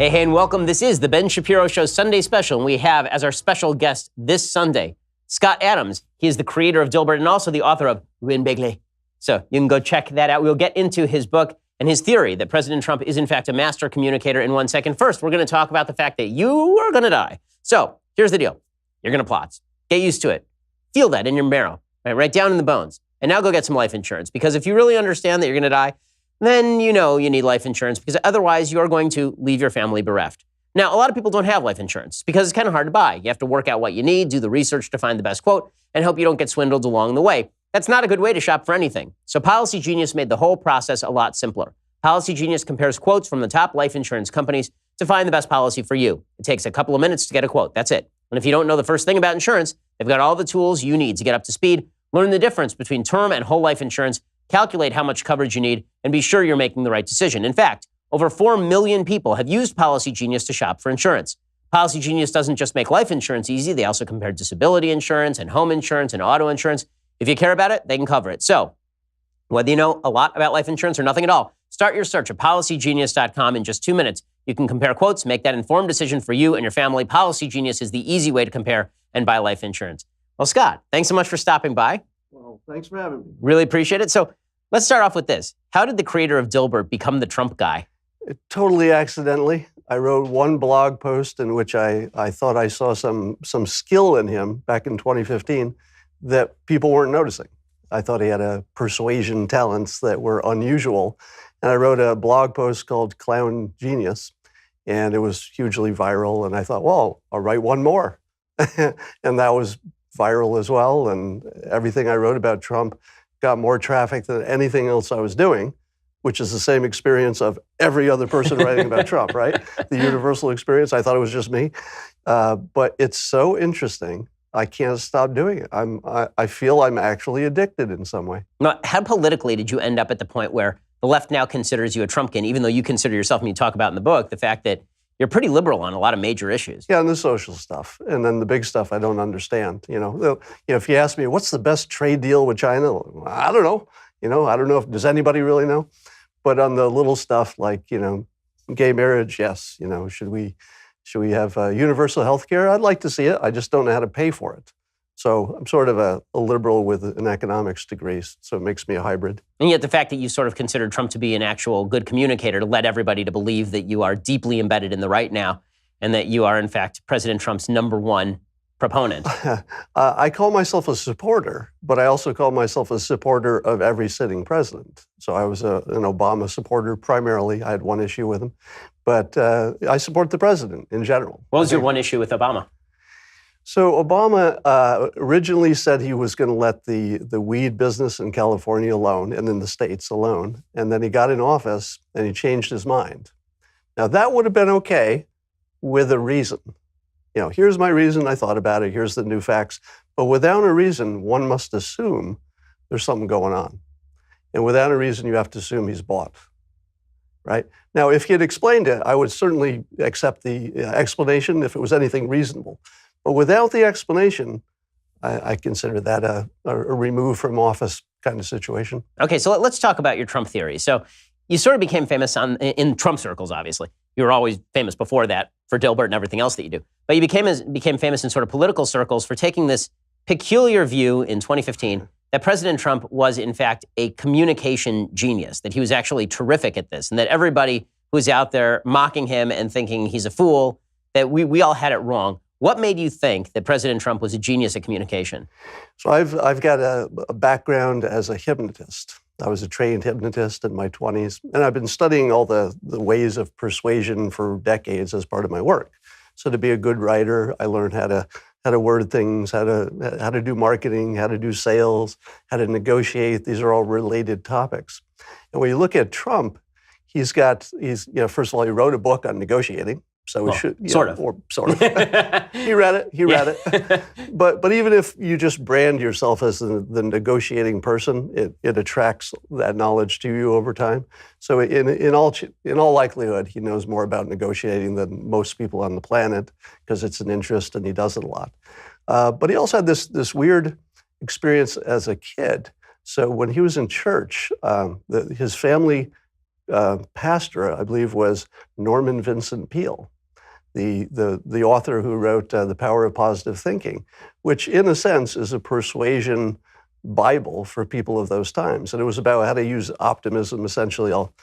Hey, and welcome. This is the Ben Shapiro Show Sunday Special, and we have as our special guest this Sunday, Scott Adams. He is the creator of Dilbert and also the author of Win Bigly. So you can go check that out. We'll get into his book and his theory that President Trump is in fact a master communicator in 1 second. First, we're going to talk about the fact that you are going to die. So here's the deal. You're going to plot. Get used to it. Feel that in your marrow, right down in the bones. And now go get some life insurance, because if you really understand that you're going to die, then you know you need life insurance, because otherwise you're going to leave your family bereft. Now, a lot of people don't have life insurance because it's kind of hard to buy. You have to work out what you need, do the research to find the best quote, and hope you don't get swindled along the way. That's not a good way to shop for anything. So Policy Genius made the whole process a lot simpler. Policy Genius compares quotes from the top life insurance companies to find the best policy for you. It takes a couple of minutes to get a quote. That's it. And if you don't know the first thing about insurance, they've got all the tools you need to get up to speed, learn the difference between term and whole life insurance, calculate how much coverage you need, and be sure you're making the right decision. In fact, over 4 million people have used Policy Genius to shop for insurance. Policy Genius doesn't just make life insurance easy. They also compare disability insurance and home insurance and auto insurance. If you care about it, they can cover it. So whether you know a lot about life insurance or nothing at all, start your search at policygenius.com in just 2 minutes. You can compare quotes, make that informed decision for you and your family. Policy Genius is the easy way to compare and buy life insurance. Well, Scott, thanks so much for stopping by. Well, thanks for having me. Really appreciate it. So let's start off with this. How did the creator of Dilbert become the Trump guy? Totally accidentally. I wrote one blog post in which I thought I saw some skill in him back in 2015 that people weren't noticing. I thought he had a persuasion talents that were unusual. And I wrote a blog post called Clown Genius, and it was hugely viral. And I thought, well, I'll write one more. And that was viral as well. And everything I wrote about Trump got more traffic than anything else I was doing, which is the same experience of every other person writing about Trump, right? The universal experience. I thought it was just me. But it's so interesting. I can't stop doing it. I feel I'm actually addicted in some way. Now, how politically did you end up at the point where the left now considers you a Trumpkin, even though you consider yourself, and you talk about in the book, the fact that you're pretty liberal on a lot of major issues? Yeah, and the social stuff. And then the big stuff I don't understand. If you ask me, what's the best trade deal with China? I don't know. I don't know does anybody really know? But on the little stuff like, gay marriage, yes. Should we have universal health care? I'd like to see it. I just don't know how to pay for it. So I'm sort of a liberal with an economics degree, so it makes me a hybrid. And yet the fact that you sort of considered Trump to be an actual good communicator to led everybody to believe that you are deeply embedded in the right now and that you are, in fact, President Trump's #1 proponent. I call myself a supporter, but I also call myself a supporter of every sitting president. So I was an Obama supporter primarily. I had one issue with him. But I support the president in general. What was your one issue with Obama? So Obama originally said he was going to let the weed business in California alone and in the States alone. And then he got in office and he changed his mind. Now, that would have been okay with a reason. Here's my reason. I thought about it. Here's the new facts. But without a reason, one must assume there's something going on. And without a reason, you have to assume he's bought. Right? Now, if he had explained it, I would certainly accept the explanation if it was anything reasonable. But without the explanation, I consider that a remove from office kind of situation. Okay, so let's talk about your Trump theory. So you sort of became famous in Trump circles, obviously. You were always famous before that for Dilbert and everything else that you do. But you became famous in sort of political circles for taking this peculiar view in 2015 that President Trump was, in fact, a communication genius, that he was actually terrific at this, and that everybody who was out there mocking him and thinking he's a fool, that we all had it wrong. What made you think that President Trump was a genius at communication? So I've got a background as a hypnotist. I was a trained hypnotist in my 20s, and I've been studying all the ways of persuasion for decades as part of my work. So to be a good writer, I learned how to word things, how to do marketing, how to do sales, how to negotiate. These are all related topics. And when you look at Trump, he's first of all, he wrote a book on negotiating. So we should, sort of. He read it. But even if you just brand yourself as the negotiating person, it attracts that knowledge to you over time. So in all likelihood, he knows more about negotiating than most people on the planet because it's an interest and he does it a lot. But he also had this weird experience as a kid. So when he was in church, his family pastor, I believe, was Norman Vincent Peale, the author who wrote The Power of Positive Thinking, which in a sense is a persuasion Bible for people of those times. And it was about how to use optimism, essentially. I'll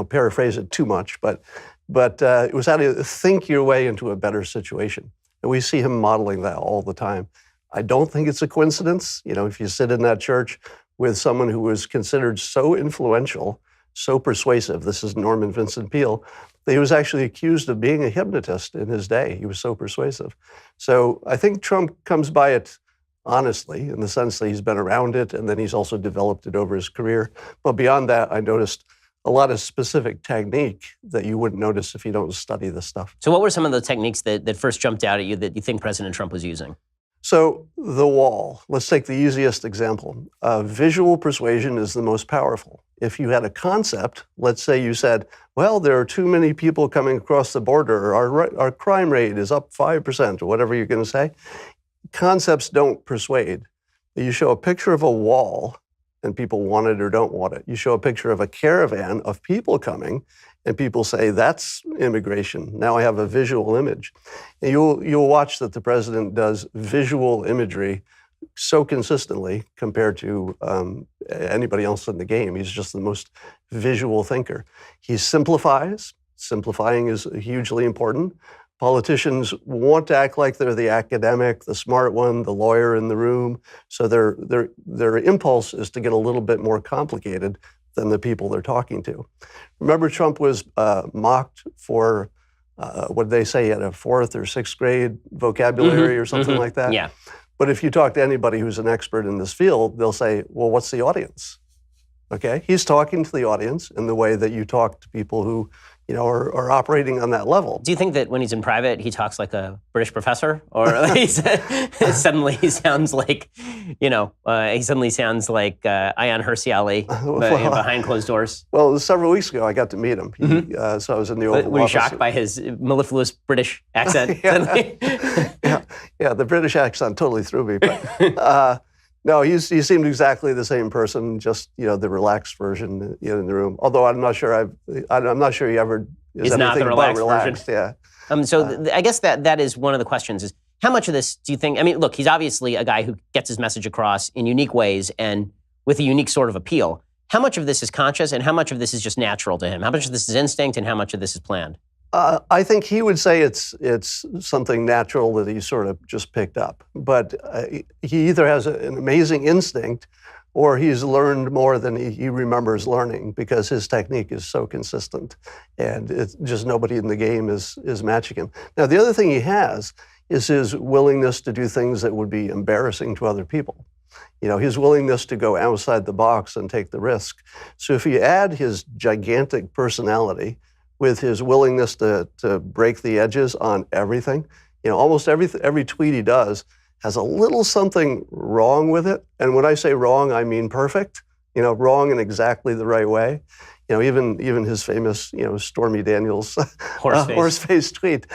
paraphrase it too much, but it was how to think your way into a better situation. And we see him modeling that all the time. I don't think it's a coincidence. If you sit in that church with someone who was considered so influential, so persuasive, this is Norman Vincent Peale, that he was actually accused of being a hypnotist in his day. He was so persuasive. So I think Trump comes by it honestly, in the sense that he's been around it, and then he's also developed it over his career. But beyond that, I noticed a lot of specific technique that you wouldn't notice if you don't study this stuff. So what were some of the techniques that first jumped out at you that you think President Trump was using? So the wall, let's take the easiest example. Visual persuasion is the most powerful. If you had a concept, let's say you said, well, there are too many people coming across the border, or our crime rate is up 5%, or whatever you're going to say. Concepts don't persuade. You show a picture of a wall, and people want it or don't want it. You show a picture of a caravan of people coming, and people say, that's immigration. Now I have a visual image. And you'll watch that the president does visual imagery so consistently compared to anybody else in the game. He's just the most visual thinker. He simplifies. Simplifying is hugely important. Politicians want to act like they're the academic, the smart one, the lawyer in the room. So their impulse is to get a little bit more complicated than the people they're talking to. Remember, Trump was mocked for, what did they say, he had a 4th or 6th grade vocabulary or something like that? Yeah. But if you talk to anybody who's an expert in this field, they'll say, well, what's the audience? Okay, he's talking to the audience in the way that you talk to people who are operating on that level. Do you think that when he's in private, he talks like a British professor, or suddenly he sounds like, Ayaan Hirsi Ali behind closed doors? Well, several weeks ago, I got to meet him. So I was in the Oval Office. Were you shocked by his mellifluous British accent? Yeah, the British accent totally threw me. But no, he seemed exactly the same person, just the relaxed version in the room. Although I'm not sure he ever is not the relaxed version. Yeah. So I guess that is one of the questions: is how much of this do you think? I mean, look, he's obviously a guy who gets his message across in unique ways and with a unique sort of appeal. How much of this is conscious, and how much of this is just natural to him? How much of this is instinct, and how much of this is planned? I think he would say it's something natural that he sort of just picked up. But he either has an amazing instinct, or he's learned more than he remembers learning, because his technique is so consistent, and it's just nobody in the game is matching him. Now, the other thing he has is his willingness to do things that would be embarrassing to other people. His willingness to go outside the box and take the risk. So if you add his gigantic personality with his willingness to break the edges on everything, almost every tweet he does has a little something wrong with it. And when I say wrong, I mean perfect, wrong in exactly the right way. Even his famous, Stormy Daniels horse-face tweet.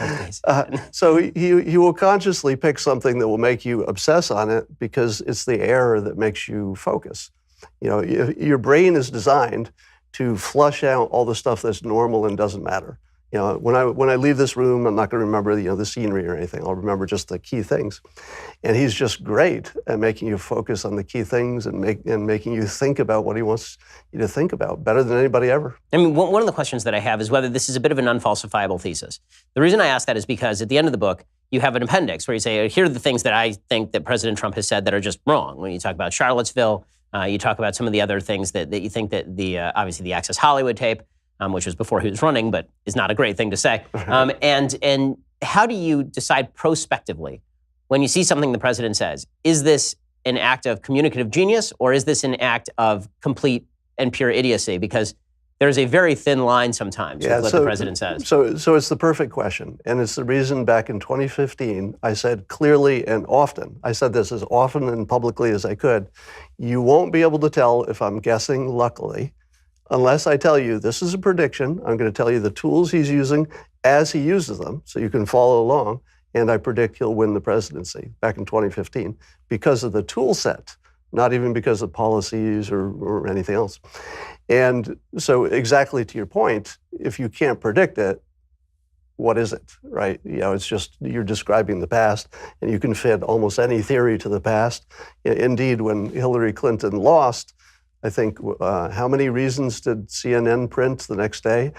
So he will consciously pick something that will make you obsess on it, because it's the error that makes you focus. Your brain is designed to flush out all the stuff that's normal and doesn't matter. When I leave this room, I'm not going to remember the scenery or anything. I'll remember just the key things. And he's just great at making you focus on the key things and making you think about what he wants you to think about, better than anybody ever. I mean, one of the questions that I have is whether this is a bit of an unfalsifiable thesis. The reason I ask that is because at the end of the book, you have an appendix where you say, here are the things that I think that President Trump has said that are just wrong. When you talk about Charlottesville, you talk about some of the other things that you think that obviously the Access Hollywood tape, which was before he was running, but is not a great thing to say. And how do you decide prospectively when you see something the president says? Is this an act of communicative genius, or is this an act of complete and pure idiocy? Because there's a very thin line sometimes with what the president says. So it's the perfect question. And it's the reason back in 2015, I said clearly and often, I said this as often and publicly as I could, you won't be able to tell if I'm guessing luckily, unless I tell you this is a prediction. I'm going to tell you the tools he's using as he uses them, so you can follow along, and I predict he'll win the presidency back in 2015 because of the tool set, not even because of policies or anything else. And so exactly to your point, if you can't predict it, what is it, right? It's just you're describing the past, and you can fit almost any theory to the past. Indeed, when Hillary Clinton lost, I think, how many reasons did CNN print the next day?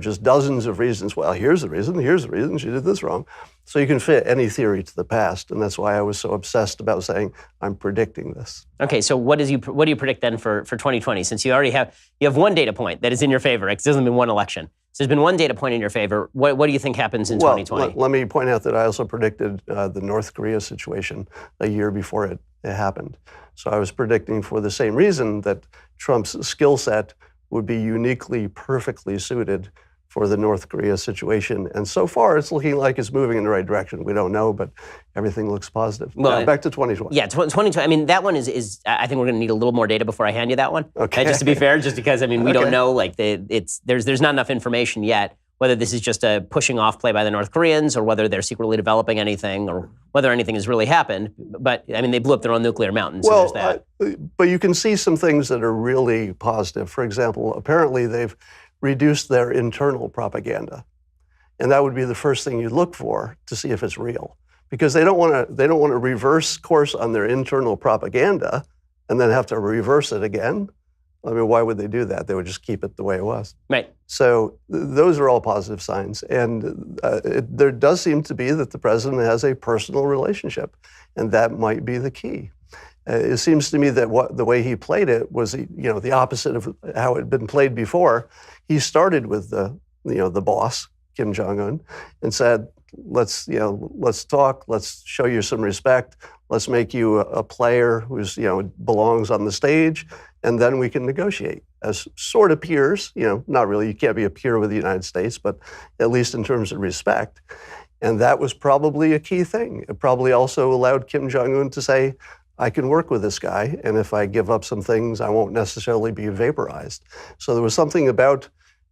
Just dozens of reasons. Well, here's the reason she did this wrong. So you can fit any theory to the past, and that's why I was so obsessed about saying, I'm predicting this. Okay, so what do you predict then for 2020? Since you already have one data point that is in your favor, it hasn't been one election. So there's been one data point in your favor. What do you think happens in 2020? Let me point out that I also predicted the North Korea situation a year before it happened. So I was predicting for the same reason that Trump's skill set would be uniquely, perfectly suited for the North Korea situation. And so far, it's looking like it's moving in the right direction. We don't know, but everything looks positive. Well, now, back to 2020. Yeah, 2020. I mean, that one is I think we're going to need a little more data before I hand you that one. Okay. Just to be fair, just because, we don't know, there's not enough information yet, whether this is just a pushing off play by the North Koreans or whether they're secretly developing anything or whether anything has really happened. But, they blew up their own nuclear mountain, so there's that. But you can see some things that are really positive. For example, apparently they've reduce their internal propaganda. And that would be the first thing you look for to see if it's real. Because they don't want to reverse course on their internal propaganda and then have to reverse it again. Why would they do that? They would just keep it the way it was. Right. So those are all positive signs. And there does seem to be that the president has a personal relationship, and that might be the key. It seems to me that the way he played it was, the opposite of how it had been played before. He started with the boss, Kim Jong-un, and said, let's talk, let's show you some respect, let's make you a player who's, belongs on the stage, and then we can negotiate as sort of peers, not really, you can't be a peer with the United States, but at least in terms of respect. And that was probably a key thing. It probably also allowed Kim Jong-un to say, I can work with this guy, and if I give up some things, I won't necessarily be vaporized. So there was something about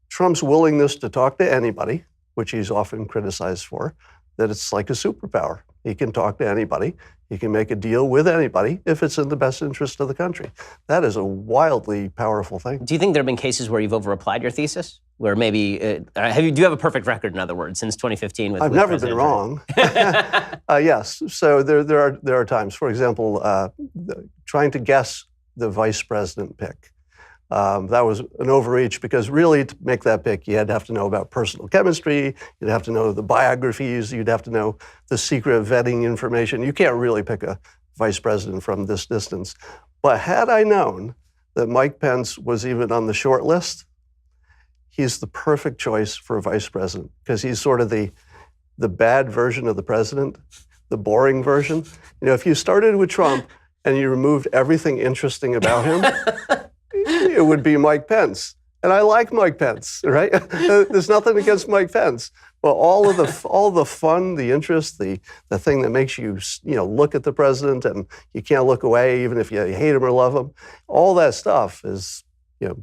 Trump's willingness to talk to anybody, which he's often criticized for, that it's like a superpower. He can talk to anybody. He can make a deal with anybody if it's in the best interest of the country. That is a wildly powerful thing. Do you think there have been cases where you've over-applied your thesis? Where maybe, do you have a perfect record, in other words, since 2015? I've never been wrong. Yes, so there are times. For example, trying to guess the vice president pick. That was an overreach because really to make that pick, you had to have to know about personal chemistry, you'd have to know the biographies, you'd have to know the secret vetting information. You can't really pick a vice president from this distance. But had I known that Mike Pence was even on the short list, he's the perfect choice for a vice president because he's sort of the bad version of the president, the boring version. If you started with Trump and you removed everything interesting about him, it would be Mike Pence. And I like Mike Pence, right? There's nothing against Mike Pence. But all the fun, the interest, the thing that makes you look at the president and you can't look away even if you hate him or love him, all that stuff is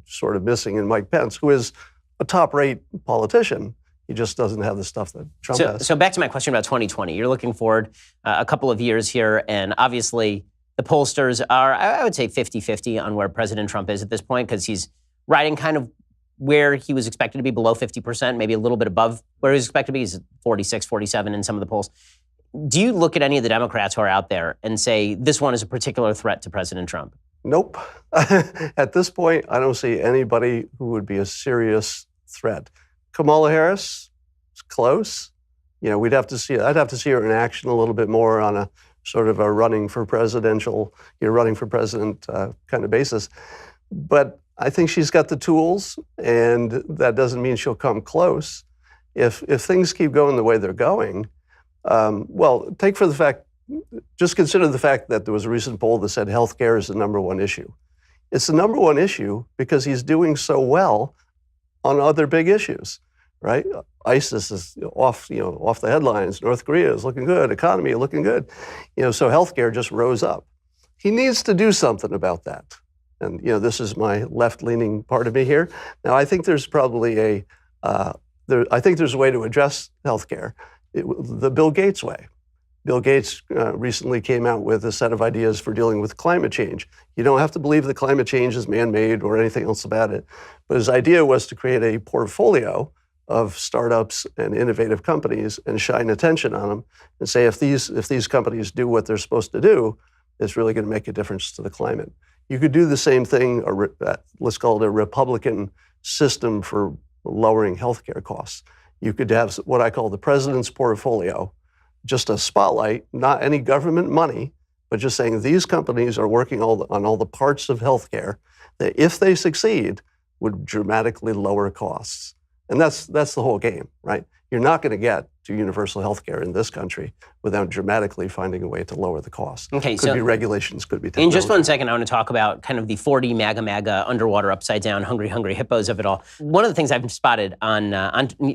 sort of missing in Mike Pence, who is a top-rate politician. He just doesn't have the stuff that Trump has. So back to my question about 2020. You're looking forward a couple of years here, and obviously the pollsters are, I would say, 50-50 on where President Trump is at this point, because he's riding kind of where he was expected to be, below 50%, maybe a little bit above where he was expected to be. He's 46, 47 in some of the polls. Do you look at any of the Democrats who are out there and say, this one is a particular threat to President Trump? Nope. At this point, I don't see anybody who would be a serious threat. Kamala Harris is close. I'd have to see her in action a little bit more on a sort of a running for president kind of basis. But I think she's got the tools, and that doesn't mean she'll come close. If things keep going the way they're going, just consider the fact that there was a recent poll that said healthcare is the number one issue. It's the number one issue because he's doing so well on other big issues, right? ISIS is off the headlines. North Korea is looking good. Economy is looking good. So healthcare just rose up. He needs to do something about that. And this is my left-leaning part of me here. Now, I think there's probably there's a way to address healthcare, the Bill Gates way. Bill Gates recently came out with a set of ideas for dealing with climate change. You don't have to believe that climate change is man-made or anything else about it. But his idea was to create a portfolio of startups and innovative companies and shine attention on them and say, if these companies do what they're supposed to do, it's really going to make a difference to the climate. You could do the same thing, let's call it a Republican system for lowering healthcare costs. You could have what I call the president's portfolio, just a spotlight, not any government money, but just saying these companies are working on all the parts of healthcare that, if they succeed, would dramatically lower costs. And that's the whole game, right? You're not going to get to universal healthcare in this country without dramatically finding a way to lower the cost. Okay, could be regulations, could be technology. In just 1 second, I want to talk about kind of the 40 MAGA, underwater, upside down, hungry hippos of it all. One of the things I've spotted on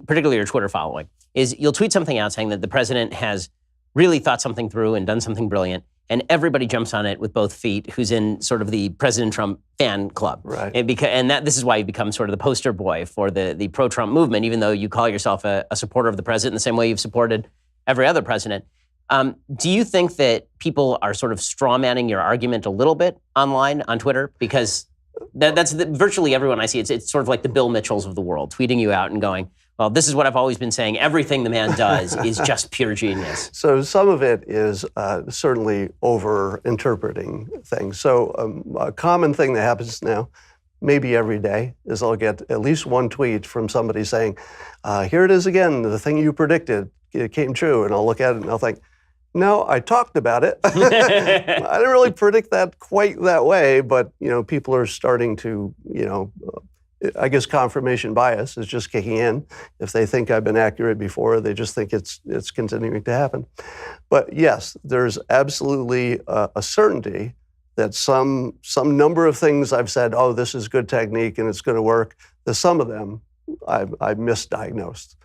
particularly your Twitter following is you'll tweet something out saying that the president has really thought something through and done something brilliant, and everybody jumps on it with both feet who's in sort of the President Trump fan club. Right. This is why you become sort of the poster boy for the pro-Trump movement, even though you call yourself a supporter of the president in the same way you've supported every other president. Do you think that people are sort of strawmanning your argument a little bit online on Twitter? Because that's virtually everyone I see. It's sort of like the Bill Mitchells of the world, tweeting you out and going, well, this is what I've always been saying. Everything the man does is just pure genius. So some of it is certainly over-interpreting things. So a common thing that happens now, maybe every day, is I'll get at least one tweet from somebody saying, here it is again, the thing you predicted, it came true. And I'll look at it and I'll think, no, I talked about it. I didn't really predict that quite that way, but people are starting to, I guess confirmation bias is just kicking in. If they think I've been accurate before, they just think it's continuing to happen. But yes, there's absolutely a certainty that some number of things I've said, oh, this is good technique and it's going to work. Some of them I've misdiagnosed,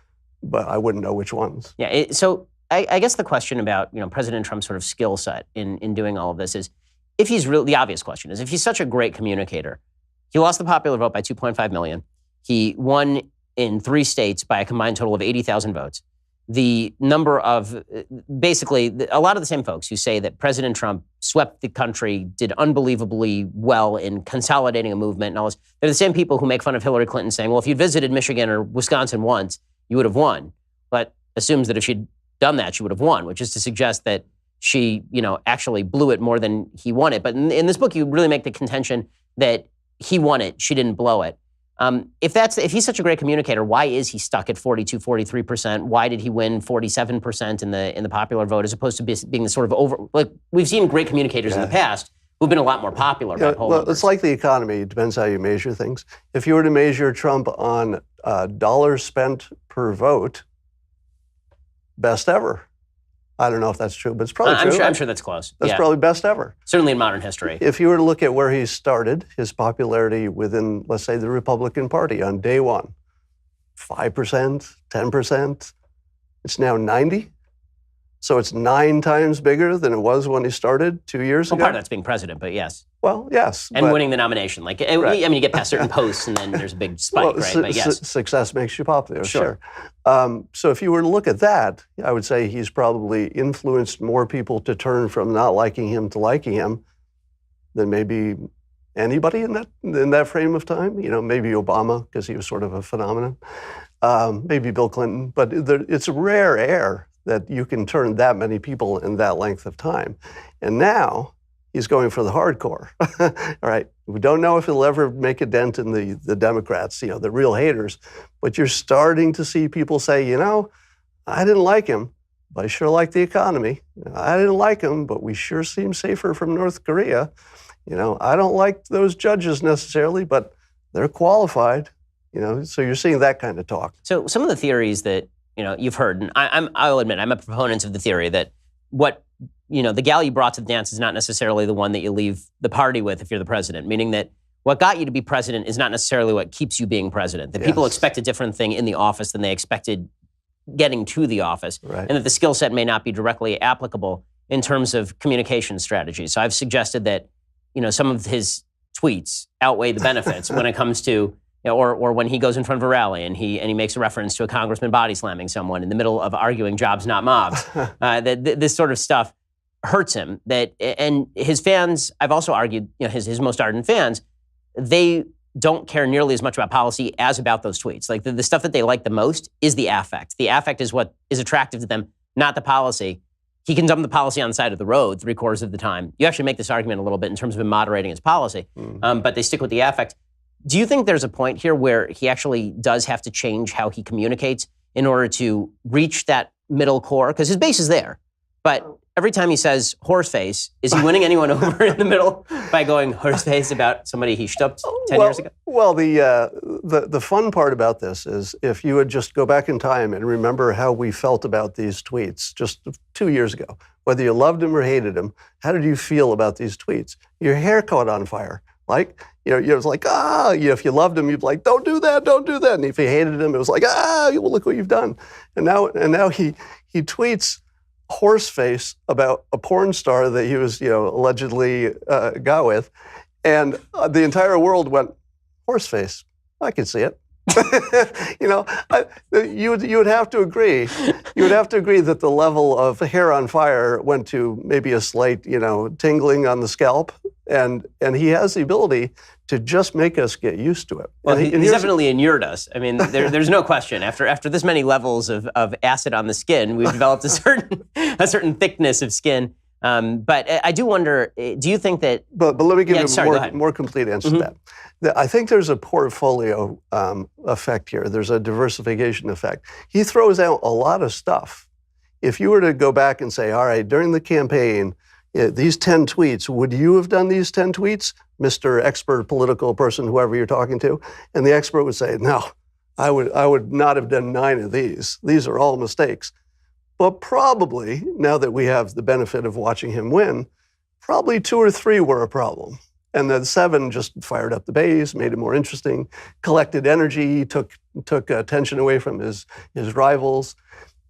but I wouldn't know which ones. Yeah. So I guess the question about President Trump's sort of skill set in doing all of this is, if he's really, the obvious question is, if he's such a great communicator. He lost the popular vote by 2.5 million. He won in 3 states by a combined total of 80,000 votes. The number of, basically, a lot of the same folks who say that President Trump swept the country, did unbelievably well in consolidating a movement and all this, they're the same people who make fun of Hillary Clinton saying, well, if you'd visited Michigan or Wisconsin once, you would have won. But assumes that if she'd done that, she would have won, which is to suggest that she, actually blew it more than he won it. But in this book, you really make the contention that he won it, she didn't blow it. If he's such a great communicator, why is he stuck at 42, 43%? Why did he win 47% in the popular vote, as opposed to being the sort of we've seen great communicators in the past who've been a lot more popular by poll numbers. It's like the economy. It depends how you measure things. If you were to measure Trump on dollars spent per vote, best ever. I don't know if that's true, but it's probably true. I'm sure that's close. That's probably best ever. Certainly in modern history. If you were to look at where he started, his popularity within, let's say, the Republican Party on day one, 5%, 10%, it's now 90. So it's 9 times bigger than it was when he started 2 years ago. Part of that's being president, but yes. Well, yes. And winning the nomination. Right. You get past certain posts and then there's a big spike, right? But yes. Success makes you popular, sure. So if you were to look at that, I would say he's probably influenced more people to turn from not liking him to liking him than maybe anybody in that frame of time. Maybe Obama, because he was sort of a phenomenon. Maybe Bill Clinton. But it's rare air that you can turn that many people in that length of time. And now he's going for the hardcore. All right, we don't know if he'll ever make a dent in the Democrats, the real haters, but you're starting to see people say, I didn't like him, but I sure like the economy. I didn't like him, but we sure seem safer from North Korea. I don't like those judges necessarily, but they're qualified. So you're seeing that kind of talk. So some of the theories that you've heard, and I'll admit, I'm a proponent of the theory that what, the gal you brought to the dance is not necessarily the one that you leave the party with if you're the president, meaning that what got you to be president is not necessarily what keeps you being president, that people expect a different thing in the office than they expected getting to the office, right. And that the skill set may not be directly applicable in terms of communication strategies. So I've suggested that, some of his tweets outweigh the benefits when it comes to or when he goes in front of a rally and he makes a reference to a congressman body slamming someone in the middle of arguing jobs, not mobs. This sort of stuff hurts him. And his fans, I've also argued, his most ardent fans, they don't care nearly as much about policy as about those tweets. Like the stuff that they like the most is the affect. The affect is what is attractive to them, not the policy. He can dump the policy on the side of the road 3/4 of the time. You actually make this argument a little bit in terms of him moderating his policy, but they stick with the affect. Do you think there's a point here where he actually does have to change how he communicates in order to reach that middle core? Because his base is there, but every time he says horse face, is he winning anyone over in the middle by going horse face about somebody he stumped 10 years ago? Well, the fun part about this is if you would just go back in time and remember how we felt about these tweets just 2 years ago, whether you loved him or hated him, how did you feel about these tweets? Your hair caught on fire. Like, it was like, if you loved him, you'd be like, don't do that, don't do that. And if you hated him, it was like, well, look what you've done. And now he tweets horseface about a porn star that he was, allegedly got with. And the entire world went, horseface, I can see it. You would have to agree. You would have to agree that the level of hair on fire went to maybe a slight, tingling on the scalp. And he has the ability to just make us get used to it. Well, he's definitely inured us. I mean, there's no question. After this many levels of acid on the skin, we've developed a certain thickness of skin. But I do wonder, do you think that... But let me give you a more complete answer to that. I think there's a portfolio effect here. There's a diversification effect. He throws out a lot of stuff. If you were to go back and say, all right, during the campaign, these 10 tweets, would you have done these 10 tweets, Mr. Expert political person, whoever you're talking to? And the expert would say, no, I would not have done 9 of these. These are all mistakes. But probably, now that we have the benefit of watching him win, probably 2 or 3 were a problem. And then 7 just fired up the base, made it more interesting, collected energy, took attention away from his rivals.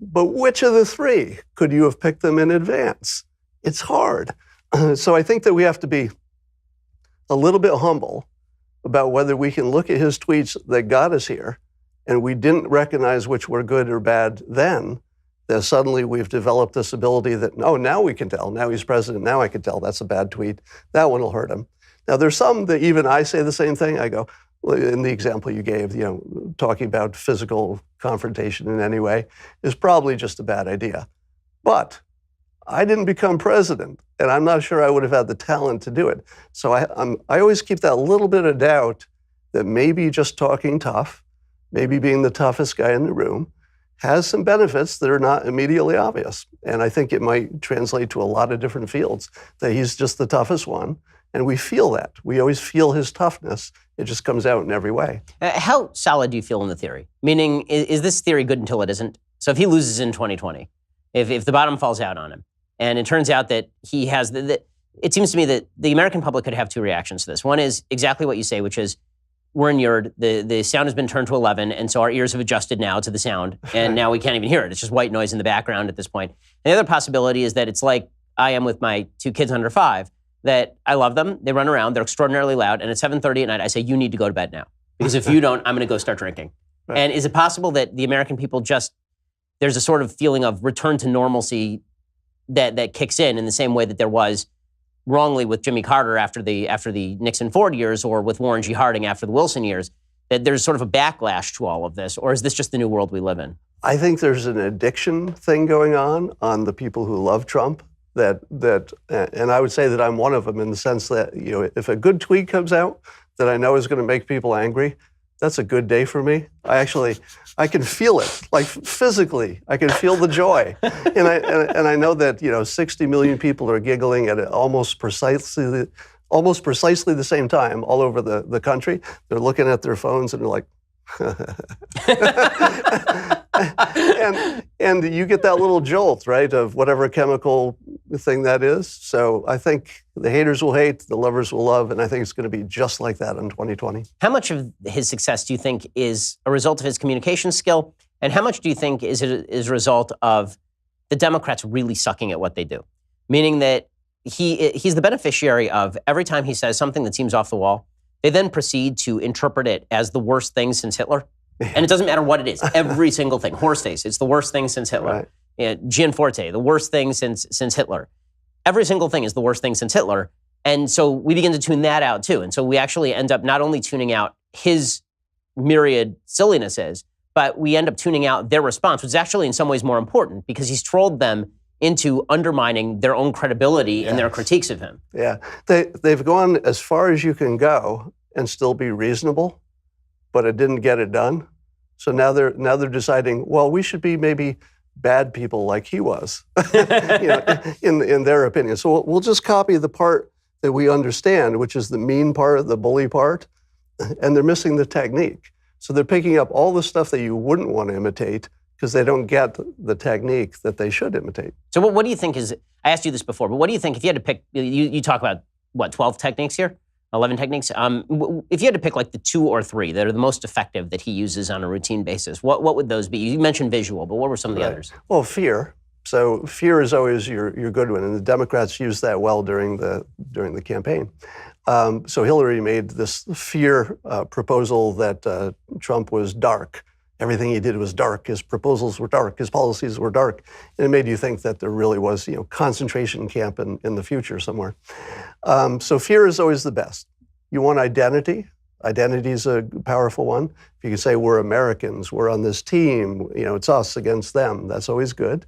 But which of the 3 could you have picked them in advance? It's hard. So I think that we have to be a little bit humble about whether we can look at his tweets that got us here, and we didn't recognize which were good or bad then, that suddenly we've developed this ability that, now we can tell. Now he's president. Now I can tell that's a bad tweet. That one will hurt him. Now, there's some that even I say the same thing. I go, in the example you gave, talking about physical confrontation in any way is probably just a bad idea. But I didn't become president, and I'm not sure I would have had the talent to do it. So I always keep that little bit of doubt that maybe just talking tough, maybe being the toughest guy in the room, has some benefits that are not immediately obvious. And I think it might translate to a lot of different fields, that he's just the toughest one. And we feel that. We always feel his toughness. It just comes out in every way. How solid do you feel in the theory? Meaning, is this theory good until it isn't? So if he loses in 2020, if the bottom falls out on him, and it turns out that he has, it seems to me that the American public could have 2 reactions to this. One is exactly what you say, which is, we're inured, the sound has been turned to 11, and so our ears have adjusted now to the sound, and now we can't even hear it. It's just white noise in the background at this point. And the other possibility is that it's like I am with my 2 kids under 5, that I love them, they run around, they're extraordinarily loud, and at 7:30 at night, I say, you need to go to bed now. Because if you don't, I'm going to go start drinking. Right. And is it possible that the American people there's a sort of feeling of return to normalcy that kicks in the same way that there was wrongly with Jimmy Carter after the Nixon-Ford years, or with Warren G. Harding after the Wilson years, that there's sort of a backlash to all of this? Or is this just the new world we live in? I think there's an addiction thing going on the people who love Trump, and I would say that I'm one of them, in the sense that, if a good tweet comes out that I know is going to make people angry, that's a good day for me. I can feel it, like physically. I can feel the joy, and I know that 60 million people are giggling at almost precisely the same time all over the country. They're looking at their phones and they're like, and you get that little jolt, right, of whatever chemical thing that is. So I think the haters will hate, the lovers will love, and I think it's going to be just like that in 2020. How much of his success do you think is a result of his communication skill, and how much do you think is a result of the Democrats really sucking at what they do? Meaning that he's the beneficiary of, every time he says something that seems off the wall, They then proceed to interpret it as the worst thing since Hitler. And it doesn't matter what it is. Every single thing. Horse face, it's the worst thing since Hitler. Right. Gianforte, the worst thing since Hitler. Every single thing is the worst thing since Hitler. And so we begin to tune that out too. And so we actually end up not only tuning out his myriad sillinesses, but we end up tuning out their response, which is actually in some ways more important because he's trolled them into undermining their own credibility in their critiques of him. Yeah, they've gone as far as you can go and still be reasonable, but it didn't get it done. So now they're deciding, well, we should be maybe bad people like he was, in their opinion. So we'll just copy the part that we understand, which is the mean part, the bully part, and they're missing the technique. So they're picking up all the stuff that you wouldn't want to imitate because they don't get the technique that they should imitate. So what do you think is, I asked you this before, but what do you think if you had to pick, you talk about, 12 techniques here? 11 techniques? If you had to pick like the 2 or 3 that are the most effective that he uses on a routine basis, what would those be? You mentioned visual, but what were some of the others? Well, fear. So fear is always your good one, and the Democrats used that well during the campaign. So Hillary made this fear proposal that Trump was dark. Everything he did was dark. His proposals were dark. His policies were dark. And it made you think that there really was, concentration camp in the future somewhere. So fear is always the best. You want identity. Identity is a powerful one. If you can say we're Americans, we're on this team, it's us against them, that's always good.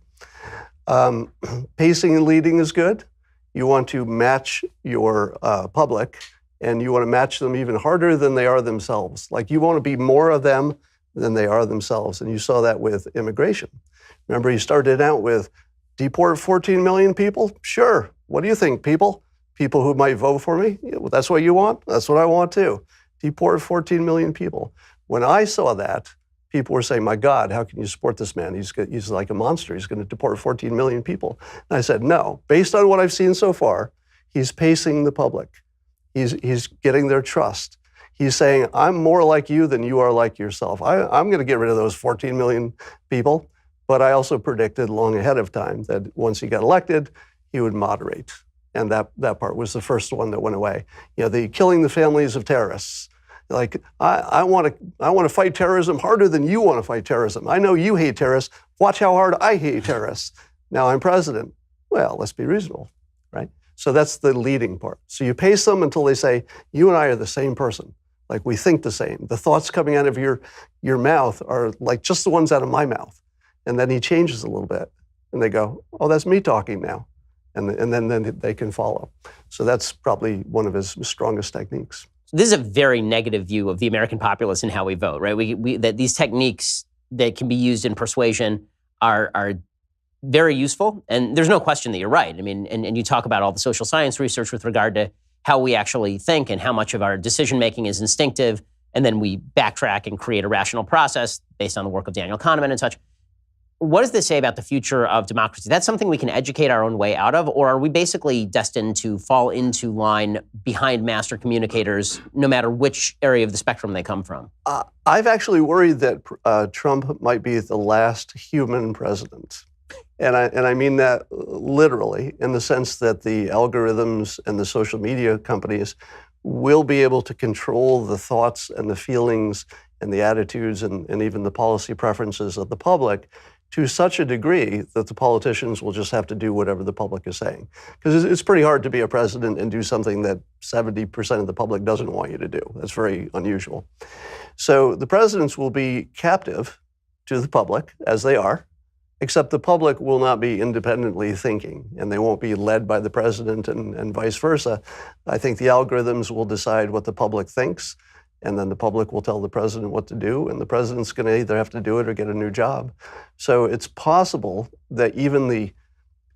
Pacing and leading is good. You want to match your public, and you want to match them even harder than they are themselves. Like you want to be more of them than they are themselves. And you saw that with immigration. Remember, he started out with deport 14 million people? Sure. What do you think, people? People who might vote for me? Yeah, well, that's what you want? That's what I want too. Deport 14 million people. When I saw that, people were saying, my God, how can you support this man? He's like a monster. He's going to deport 14 million people. And I said, no. Based on what I've seen so far, he's pacing the public. He's getting their trust. He's saying, I'm more like you than you are like yourself. I'm going to get rid of those 14 million people. But I also predicted long ahead of time that once he got elected, he would moderate. And that part was the first one that went away. The killing the families of terrorists. Like, I want to fight terrorism harder than you want to fight terrorism. I know you hate terrorists. Watch how hard I hate terrorists. Now I'm president. Well, let's be reasonable, right? So that's the leading part. So you pace them until they say, you and I are the same person. Like we think the same. The thoughts coming out of your mouth are like just the ones out of my mouth. And then he changes a little bit. And they go, oh, that's me talking now. And then they can follow. So that's probably one of his strongest techniques. This is a very negative view of the American populace and how we vote, right? That these techniques that can be used in persuasion are very useful. And there's no question that you're right. I mean, and you talk about all the social science research with regard to how we actually think and how much of our decision-making is instinctive. And then we backtrack and create a rational process based on the work of Daniel Kahneman and such. What does this say about the future of democracy? That's something we can educate our own way out of, or are we basically destined to fall into line behind master communicators, no matter which area of the spectrum they come from? I've actually worried that Trump might be the last human president. And I mean that literally, in the sense that the algorithms and the social media companies will be able to control the thoughts and the feelings and the attitudes and even the policy preferences of the public to such a degree that the politicians will just have to do whatever the public is saying. Because it's pretty hard to be a president and do something that 70% of the public doesn't want you to do. That's very unusual. So the presidents will be captive to the public, as they are, except the public will not be independently thinking, and they won't be led by the president and vice versa. I think the algorithms will decide what the public thinks, and then the public will tell the president what to do, and the president's going to either have to do it or get a new job. So it's possible that even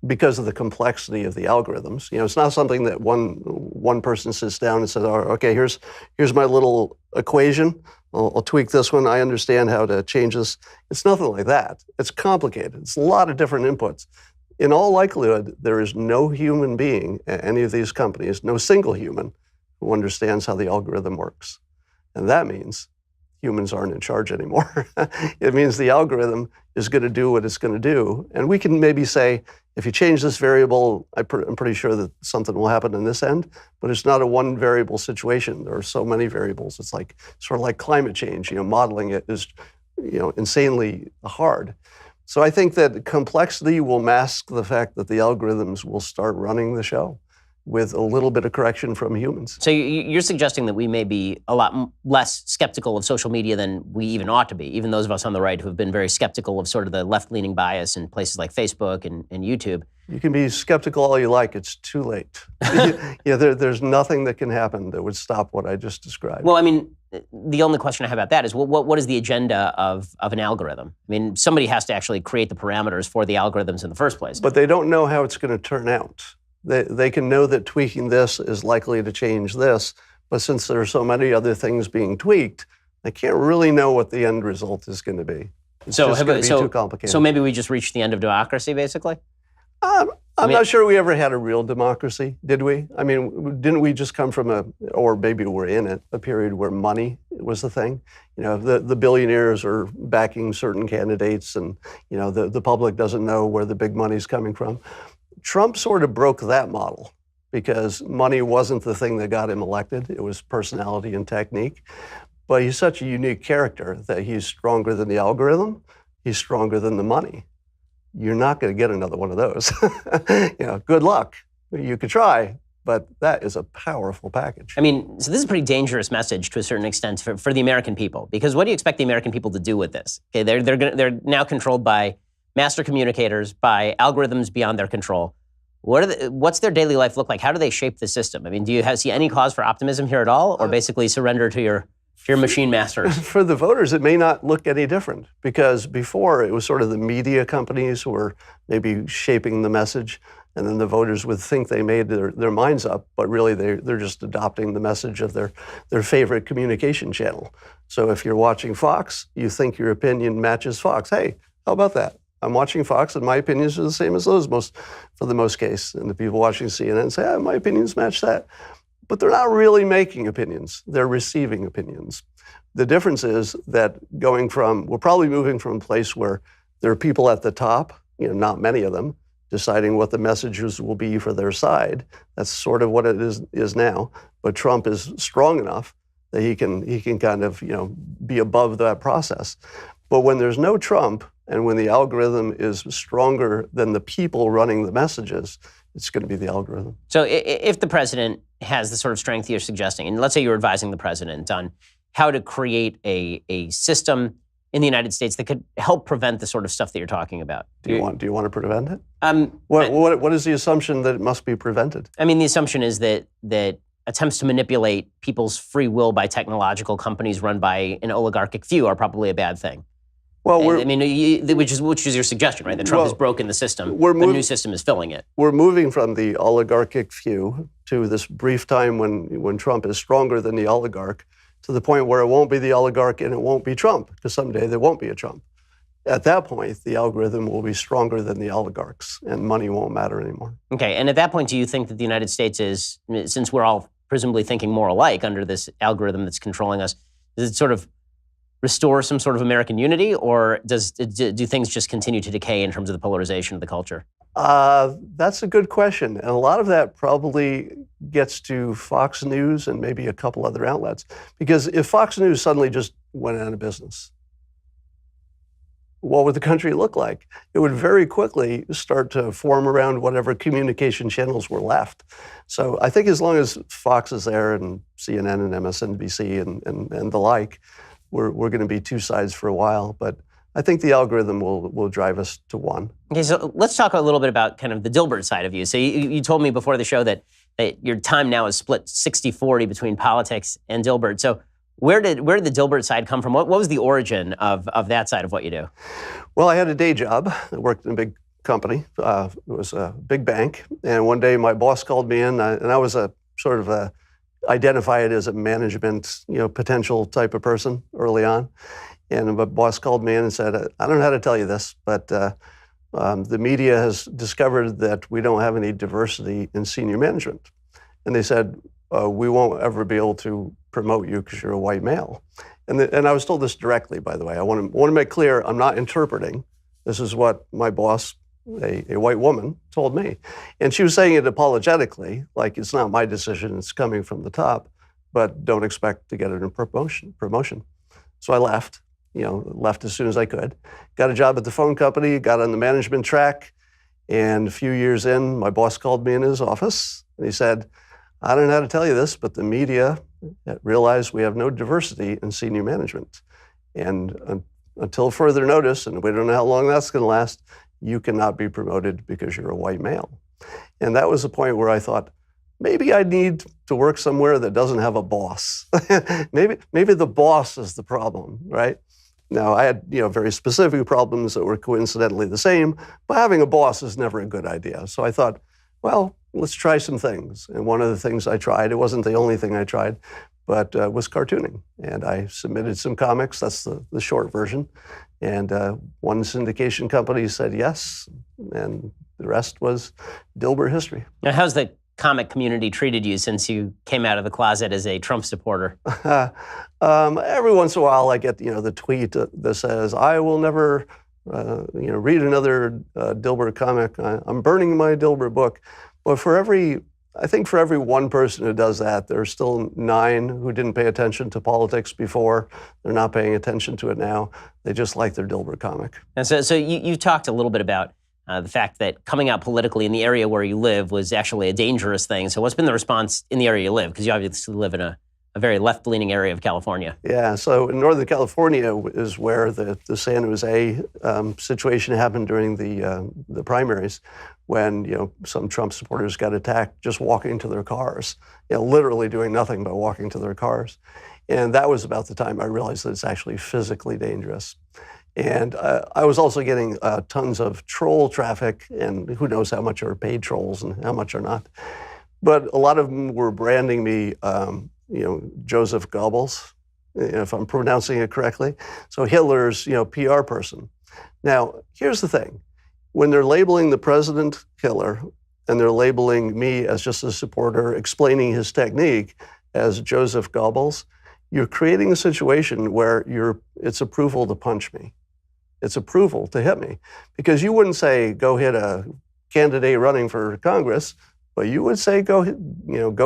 because of the complexity of the algorithms, it's not something that one person sits down and says, oh, okay, here's my little equation. I'll tweak this one. I understand how to change this. It's nothing like that. It's complicated. It's a lot of different inputs. In all likelihood, there is no human being at any of these companies, no single human, who understands how the algorithm works. And that means humans aren't in charge anymore. It means the algorithm is going to do what it's going to do. And we can maybe say, if you change this variable, I'm pretty sure that something will happen in this end, but it's not a one variable situation. There are so many variables. It's like sort of like climate change. Modeling it is, insanely hard. So I think that complexity will mask the fact that the algorithms will start running the show with a little bit of correction from humans. So you're suggesting that we may be a lot less skeptical of social media than we even ought to be, even those of us on the right who have been very skeptical of sort of the left-leaning bias in places like Facebook and YouTube. You can be skeptical all you like. It's too late. There's nothing that can happen that would stop what I just described. Well, I mean, the only question I have about that is, what is the agenda of an algorithm? I mean, somebody has to actually create the parameters for the algorithms in the first place. But they don't know how it's going to turn out. They can know that tweaking this is likely to change this, but since there are so many other things being tweaked, they can't really know what the end result is going to be. It's just going to be too complicated. So maybe we just reached the end of democracy, basically? I'm not sure we ever had a real democracy, did we? I mean, didn't we just come from or maybe we're in it, a period where money was the thing? The billionaires are backing certain candidates and, the public doesn't know where the big money's coming from. Trump sort of broke that model because money wasn't the thing that got him elected. It was personality and technique. But he's such a unique character that he's stronger than the algorithm. He's stronger than the money. You're not going to get another one of those. Good luck. You could try, but that is a powerful package. I mean, so this is a pretty dangerous message to a certain extent for the American people, because what do you expect the American people to do with this? Okay, they're now controlled by master communicators, by algorithms beyond their control. What's their daily life look like? How do they shape the system? I mean, do you see any cause for optimism here at all, or basically surrender to your machine masters? For the voters, it may not look any different, because before it was sort of the media companies who were maybe shaping the message, and then the voters would think they made their minds up, but really they're just adopting the message of their favorite communication channel. So if you're watching Fox, you think your opinion matches Fox. Hey, how about that? I'm watching Fox, and my opinions are the same as those for the most case. And the people watching CNN say, my opinions match that. But they're not really making opinions. They're receiving opinions. The difference is that we're probably moving from a place where there are people at the top, not many of them, deciding what the messages will be for their side. That's sort of what it is now. But Trump is strong enough that he can kind of, be above that process. But when there's no Trump, and when the algorithm is stronger than the people running the messages, it's going to be the algorithm. So if the president has the sort of strength you're suggesting, and let's say you're advising the president on how to create a system in the United States that could help prevent the sort of stuff that you're talking about. Do you want to prevent it? What is the assumption that it must be prevented? I mean, the assumption is that attempts to manipulate people's free will by technological companies run by an oligarchic few are probably a bad thing. Well, which is your suggestion, right? That Trump has broken the system. The new system is filling it. We're moving from the oligarchic few to this brief time when Trump is stronger than the oligarch, to the point where it won't be the oligarch and it won't be Trump, because someday there won't be a Trump. At that point, the algorithm will be stronger than the oligarchs, and money won't matter anymore. Okay, and at that point, do you think that the United States is, since we're all presumably thinking more alike under this algorithm that's controlling us, does it sort of restore some sort of American unity, or do things just continue to decay in terms of the polarization of the culture? That's a good question. And a lot of that probably gets to Fox News and maybe a couple other outlets. Because if Fox News suddenly just went out of business, what would the country look like? It would very quickly start to form around whatever communication channels were left. So I think as long as Fox is there, and CNN and MSNBC and the like, we're going to be two sides for a while. But I think the algorithm will drive us to one. Okay, so let's talk a little bit about kind of the Dilbert side of you. So you told me before the show that your time now is split 60-40 between politics and Dilbert. So where did the Dilbert side come from? What was the origin of that side of what you do? Well, I had a day job. I worked in a big company. It was a big bank. And one day my boss called me in, and I was identified as a management, potential type of person early on. And my boss called me in and said, I don't know how to tell you this, but the media has discovered that we don't have any diversity in senior management. And they said, we won't ever be able to promote you because you're a white male. And I was told this directly, by the way. I want to make clear, I'm not interpreting. This is what my boss, a white woman, told me. And she was saying it apologetically, like it's not my decision, it's coming from the top, but don't expect to get a promotion. So I left as soon as I could. Got a job at the phone company, got on the management track, and a few years in, my boss called me in his office, and he said, I don't know how to tell you this, but the media realized we have no diversity in senior management. And until further notice, and we don't know how long that's going to last, you cannot be promoted because you're a white male. And that was the point where I thought, maybe I need to work somewhere that doesn't have a boss. maybe the boss is the problem, right? Now, I had very specific problems that were coincidentally the same, but having a boss is never a good idea. So I thought, well, let's try some things. And one of the things I tried, it wasn't the only thing I tried, but was cartooning. And I submitted some comics, that's the short version. And one syndication company said yes, and the rest was Dilbert history. Now, how's the comic community treated you since you came out of the closet as a Trump supporter? Every once in a while I get the tweet that says, I will never read another Dilbert comic. I'm burning my Dilbert book. But for every one person who does that, there's still 9 who didn't pay attention to politics before. They're not paying attention to it now. They just like their Dilbert comic. And so you talked a little bit about the fact that coming out politically in the area where you live was actually a dangerous thing. So what's been the response in the area you live? Because you obviously live in a very left-leaning area of California. Yeah, so in Northern California is where the San Jose situation happened during the primaries, when some Trump supporters got attacked just walking to their cars, literally doing nothing but walking to their cars. And that was about the time I realized that it's actually physically dangerous. And I was also getting tons of troll traffic, and who knows how much are paid trolls and how much are not. But a lot of them were branding me Joseph Goebbels, if I'm pronouncing it correctly. So Hitler's, PR person. Now, here's the thing. When they're labeling the president Hitler and they're labeling me as just a supporter, explaining his technique as Joseph Goebbels, you're creating a situation where it's approval to punch me. It's approval to hit me. Because you wouldn't say, go hit a candidate running for Congress, but you would say, go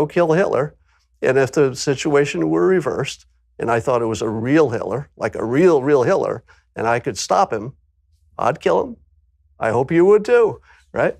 kill Hitler. And if the situation were reversed, and I thought it was a real Hitler, like a real Hitler, and I could stop him, I'd kill him. I hope you would too, right?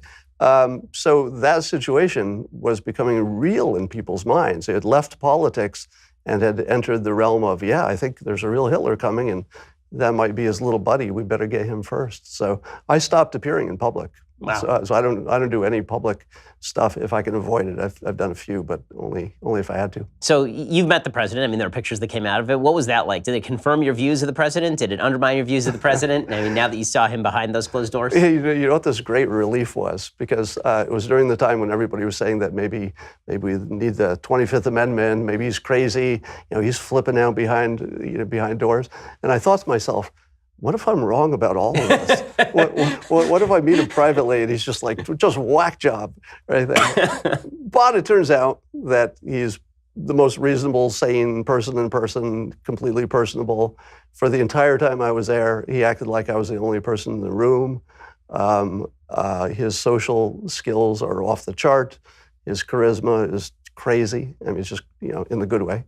So that situation was becoming real in people's minds. It had left politics and had entered the realm of, I think there's a real Hitler coming, and that might be his little buddy. We better get him first. So I stopped appearing in public. Wow. So I don't do any public stuff if I can avoid it. I've done a few, but only if I had to. So you've met the president. I mean, there are pictures that came out of it. What was that like? Did it confirm your views of the president? Did it undermine your views of the president? I mean, now that you saw him behind those closed doors? You know what this great relief was? Because it was during the time when everybody was saying that maybe we need the 25th Amendment, maybe he's crazy, he's flipping out behind doors. And I thought to myself, what if I'm wrong about all of this? what if I meet him privately and he's just whack job right there? But it turns out that he's the most reasonable, sane person in person, completely personable. For the entire time I was there, he acted like I was the only person in the room. His social skills are off the chart. His charisma is crazy. I mean, it's just, in the good way.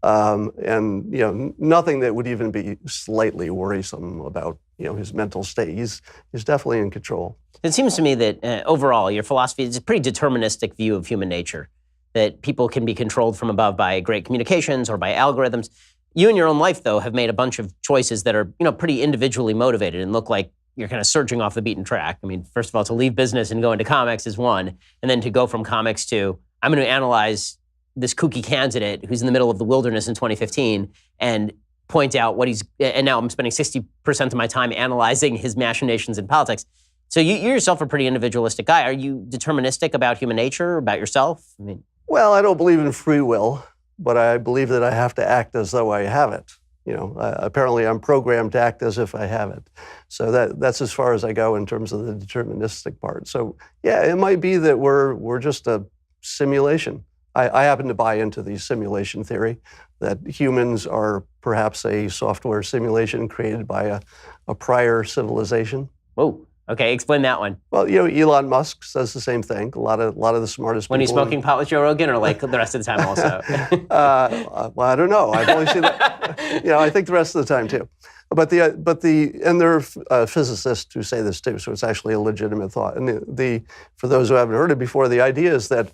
And nothing that would even be slightly worrisome about, his mental state. He's definitely in control. It seems to me that overall, your philosophy is a pretty deterministic view of human nature, that people can be controlled from above by great communications or by algorithms. You in your own life, though, have made a bunch of choices that are, pretty individually motivated and look like you're kind of surging off the beaten track. I mean, first of all, to leave business and go into comics is one, and then to go from comics to, I'm going to analyze this kooky candidate who's in the middle of the wilderness in 2015 and point out and now I'm spending 60% of my time analyzing his machinations in politics. So you yourself are a pretty individualistic guy. Are you deterministic about human nature, about yourself? I mean, well, I don't believe in free will, but I believe that I have to act as though I have it. Apparently I'm programmed to act as if I have it. So that's as far as I go in terms of the deterministic part. So yeah, it might be that we're just a simulation. I happen to buy into the simulation theory that humans are perhaps a software simulation created by a prior civilization. Whoa. Okay, explain that one. Well, Elon Musk says the same thing. A lot of the smartest when people. When he's smoking pot with Joe Rogan, or like the rest of the time also? Well, I don't know. I've only seen that. I think the rest of the time too. But and there are physicists who say this too, so it's actually a legitimate thought. And for those who haven't heard it before, the idea is that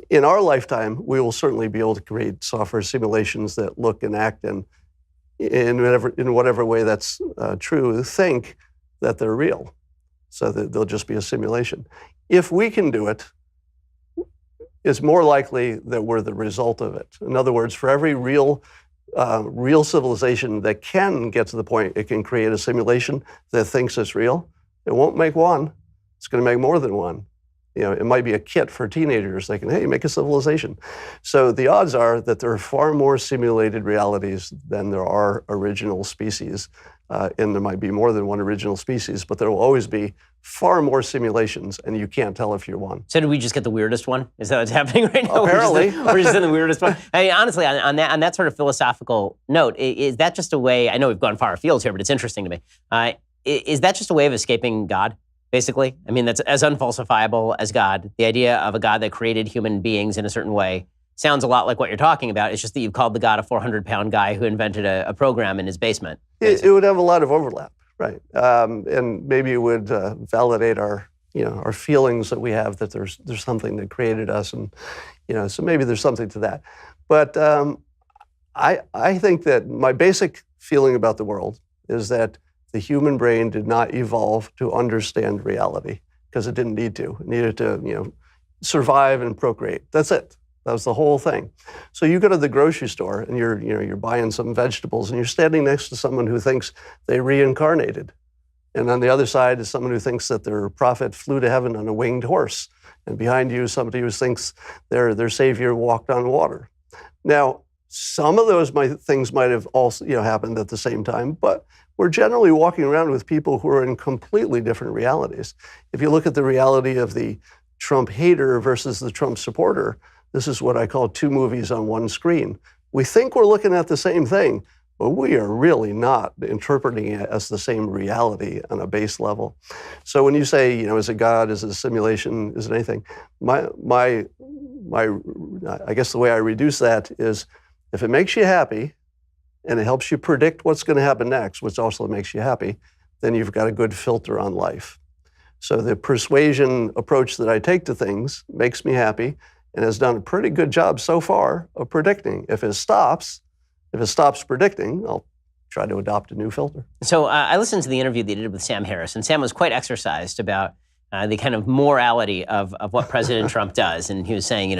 in our lifetime, we will certainly be able to create software simulations that look and act and in whatever way that's true, think that they're real. So that they'll just be a simulation. If we can do it, it's more likely that we're the result of it. In other words, for every real civilization that can get to the point it can create a simulation that thinks it's real, it won't make one. It's going to make more than one. It might be a kit for teenagers. They can, hey, make a civilization. So the odds are that there are far more simulated realities than there are original species. And there might be more than one original species, but there will always be far more simulations, and you can't tell if you're one. So did we just get the weirdest one? Is that what's happening right now? Apparently. We're just in the weirdest one. I mean, honestly, on that sort of philosophical note, is that just a way, I know we've gone far afield here, but it's interesting to me. Is that just a way of escaping God, basically? I mean, that's as unfalsifiable as God. The idea of a God that created human beings in a certain way sounds a lot like what you're talking about. It's just that you've called the God a 400-pound guy who invented a program in his basement. It would have a lot of overlap, right? And maybe it would validate our feelings that we have that there's something that created us, and so maybe there's something to that. But I think that my basic feeling about the world is that the human brain did not evolve to understand reality because it didn't need to. It needed to survive and procreate. That's it. That was the whole thing. So you go to the grocery store and you're buying some vegetables and you're standing next to someone who thinks they reincarnated. And on the other side is someone who thinks that their prophet flew to heaven on a winged horse. And behind you is somebody who thinks their savior walked on water. Now, some of those things might have also happened at the same time, but we're generally walking around with people who are in completely different realities. If you look at the reality of the Trump hater versus the Trump supporter, this is what I call two movies on one screen. We think we're looking at the same thing, but we are really not interpreting it as the same reality on a base level. So when you say, is it God, is it a simulation, is it anything? I guess the way I reduce that is, if it makes you happy and it helps you predict what's going to happen next, which also makes you happy, then you've got a good filter on life. So the persuasion approach that I take to things makes me happy and has done a pretty good job so far of predicting. If it stops predicting, I'll try to adopt a new filter. So I listened to the interview that you did with Sam Harris, and Sam was quite exercised about the kind of morality of what President Trump does. And he was saying,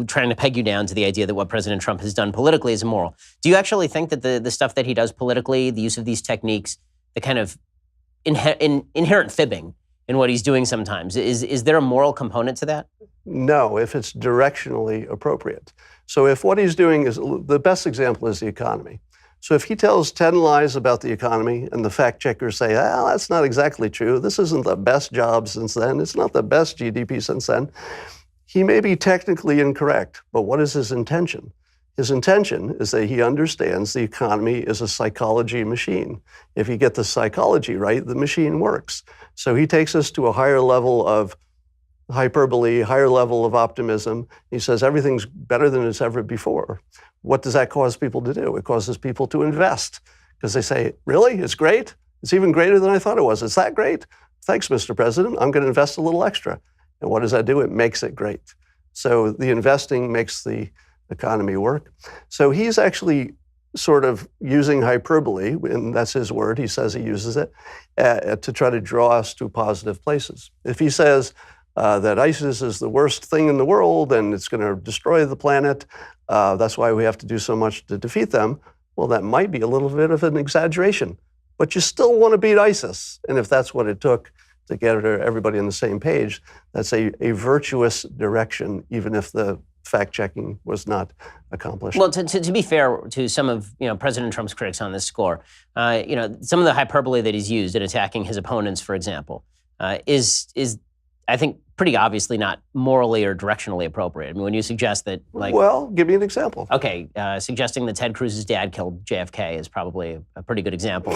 trying to peg you down to the idea that what President Trump has done politically is immoral. Do you actually think that the stuff that he does politically, the use of these techniques, the kind of inherent fibbing in what he's doing sometimes, is there a moral component to that? No, if it's directionally appropriate. So if what he's doing is, the best example is the economy. So if he tells 10 lies about the economy and the fact checkers say, that's not exactly true, this isn't the best job since then, it's not the best GDP since then, he may be technically incorrect, but what is his intention? His intention is that he understands the economy is a psychology machine. If you get the psychology right, the machine works. So he takes us to a higher level of hyperbole, higher level of optimism. He says everything's better than it's ever before. What does that cause people to do? It causes people to invest because they say, really? It's great? It's even greater than I thought it was. It's that great? Thanks, Mr. President. I'm going to invest a little extra. And what does that do? It makes it great. So the investing makes the economy work. So he's actually sort of using hyperbole, and that's his word, he says he uses it, to try to draw us to positive places. If he says that ISIS is the worst thing in the world and it's going to destroy the planet, that's why we have to do so much to defeat them, well, that might be a little bit of an exaggeration. But you still want to beat ISIS. And if that's what it took to get everybody on the same page, that's a virtuous direction, even if the fact-checking was not accomplished. Well, to be fair to some of President Trump's critics on this score, some of the hyperbole that he's used in attacking his opponents, for example, is I think, pretty obviously not morally or directionally appropriate. I mean, when you suggest that, like... Well, give me an example. Okay, suggesting that Ted Cruz's dad killed JFK is probably a pretty good example.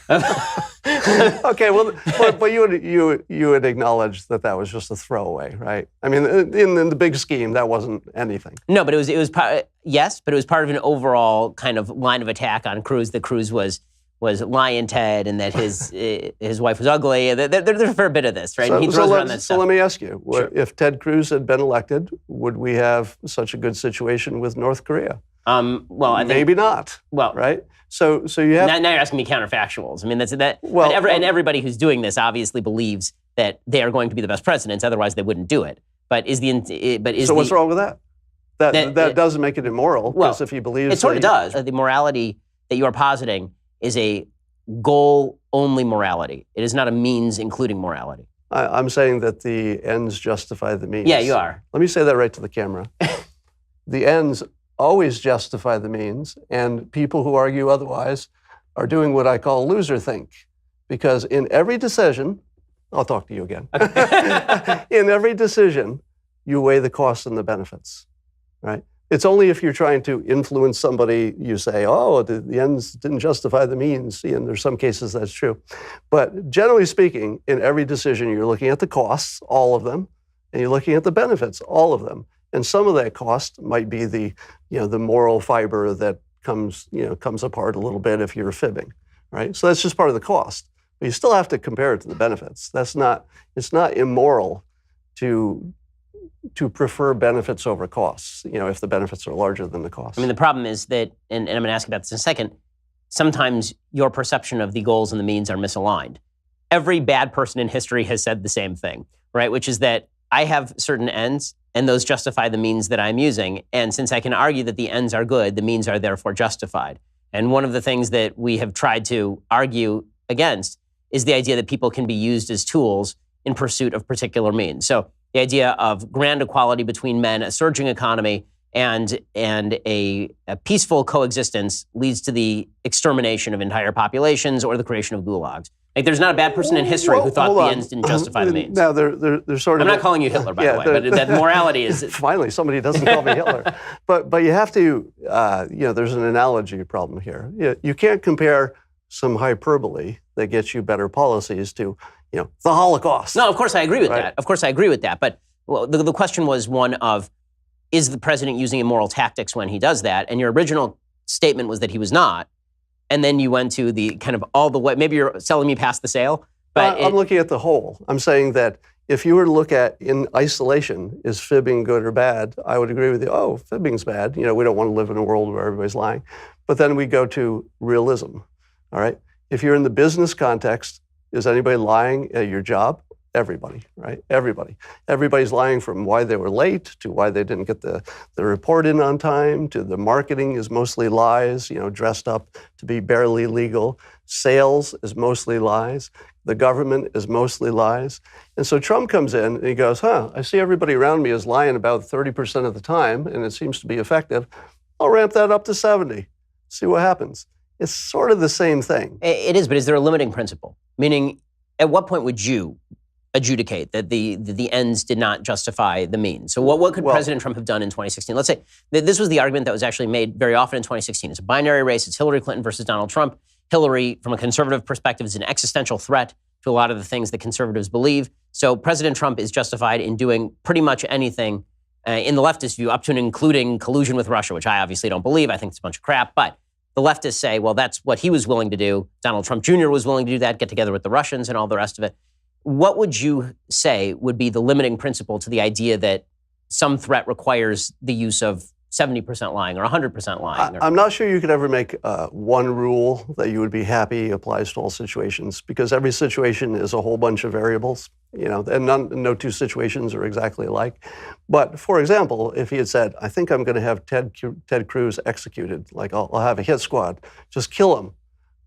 Okay, well, but you would acknowledge that was just a throwaway, right? I mean, in the big scheme, that wasn't anything. No, but it was part, yes, but it was part of an overall kind of line of attack on Cruz, that Cruz was lying Ted, and that his wife was ugly. There's a fair bit of this, right? And he throws around that stuff. So let me ask you, Sure. If Ted Cruz had been elected, would we have such a good situation with North Korea? Well, I think, maybe not. Well, right? So you have... Now you're asking me counterfactuals. I mean, and everybody who's doing this obviously believes that they are going to be the best presidents, otherwise they wouldn't do it. So what's wrong with that? That doesn't make it immoral, because if he believes... It sort of does. The morality that you are positing is a goal-only morality. It is not a means including morality. I'm saying that the ends justify the means. Yeah, you are. Let me say that right to the camera. The ends always justify the means, and people who argue otherwise are doing what I call loser think. Because in every decision, I'll talk to you again. In every decision, you weigh the costs and the benefits, right? It's only if you're trying to influence somebody, you say, oh, the ends didn't justify the means. And there's some cases that's true. But generally speaking, in every decision, you're looking at the costs, all of them, and you're looking at the benefits, all of them. And some of that cost might be the moral fiber that comes apart a little bit if you're fibbing, right? So that's just part of the cost. But you still have to compare it to the benefits. It's not immoral to prefer benefits over costs, if the benefits are larger than the costs. I mean, the problem is that, and I'm going to ask about this in a second, sometimes your perception of the goals and the means are misaligned. Every bad person in history has said the same thing, right? Which is that I have certain ends, and those justify the means that I'm using. And since I can argue that the ends are good, the means are therefore justified. And one of the things that we have tried to argue against is the idea that people can be used as tools in pursuit of particular means. So the idea of grand equality between men, a surging economy, and a peaceful coexistence leads to the extermination of entire populations or the creation of gulags. Like, there's not a bad person in history who thought the ends didn't justify the means. Now, there's sort of... I'm not calling you Hitler, by the way, but that morality is... Finally, somebody doesn't call me Hitler. But you have to, there's an analogy problem here. You can't compare some hyperbole that gets you better policies to, the Holocaust. No, of course I agree with right? that. Of course I agree with that. But the question was one of, is the president using immoral tactics when he does that? And your original statement was that he was not. And then you went to the kind of all the way, maybe you're selling me past the sale. But I'm looking at the whole. I'm saying that if you were to look at in isolation, is fibbing good or bad? I would agree with you. Oh, fibbing's bad. We don't want to live in a world where everybody's lying. But then we go to realism, all right? If you're in the business context, is anybody lying at your job? Everybody, right? Everybody. Everybody's lying from why they were late to why they didn't get the report in on time to the marketing is mostly lies, dressed up to be barely legal. Sales is mostly lies. The government is mostly lies. And so Trump comes in and he goes, I see everybody around me is lying about 30% of the time and it seems to be effective. I'll ramp that up to 70. See what happens. It's sort of the same thing. It is, but is there a limiting principle? Meaning, at what point would you adjudicate that the ends did not justify the means? So what could President Trump have done in 2016? Let's say this was the argument that was actually made very often in 2016. It's a binary race. It's Hillary Clinton versus Donald Trump. Hillary, from a conservative perspective, is an existential threat to a lot of the things that conservatives believe. So President Trump is justified in doing pretty much anything in the leftist view, up to and including collusion with Russia, which I obviously don't believe. I think it's a bunch of crap. But the leftists say, well, that's what he was willing to do. Donald Trump Jr. was willing to do that, get together with the Russians and all the rest of it. What would you say would be the limiting principle to the idea that some threat requires the use of 70% lying or 100% lying? I'm not sure you could ever make one rule that you would be happy applies to all situations, because every situation is a whole bunch of variables, and no two situations are exactly alike. But for example, if he had said, I think I'm going to have Ted Cruz executed, like I'll have a hit squad, just kill him,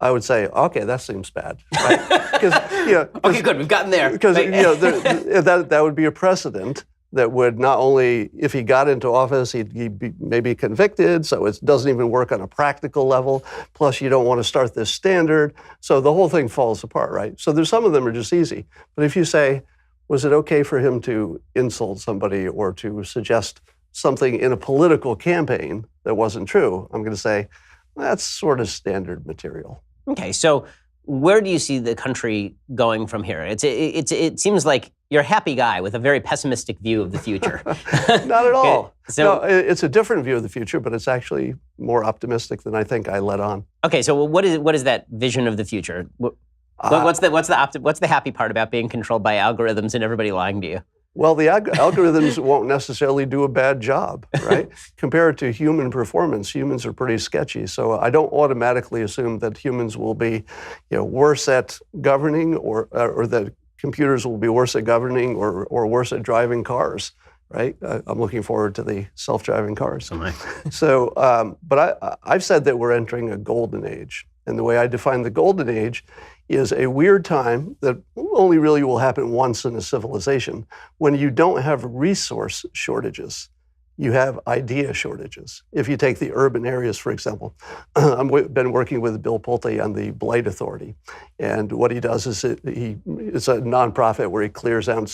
I would say, okay, that seems bad, right? Okay, good, we've gotten there. Because that would be a precedent that would not only, if he got into office, he'd be maybe convicted, so it doesn't even work on a practical level. Plus, you don't want to start this standard. So the whole thing falls apart, right? So there's some of them are just easy. But if you say, Was it okay for him to insult somebody or to suggest something in a political campaign that wasn't true? I'm going to say that's sort of standard material. Okay, so where do you see the country going from here? It seems like you're a happy guy with a very pessimistic view of the future. Not at all. Okay, so, no, it's a different view of the future, but it's actually more optimistic than I think I let on. Okay, so what is that vision of the future? What's the happy part about being controlled by algorithms and everybody lying to you? Well, the algorithms won't necessarily do a bad job, right? Compared to human performance, humans are pretty sketchy. So I don't automatically assume that humans will be, worse at governing, or that computers will be worse at governing or worse at driving cars, right? I'm looking forward to the self-driving cars. Oh my. So, but I've said that we're entering a golden age, and the way I define the golden age is a weird time that only really will happen once in a civilization, when you don't have resource shortages, you have idea shortages. If you take the urban areas, for example, I've been working with Bill Pulte on the Blight Authority, and what he does is it's a nonprofit where he clears out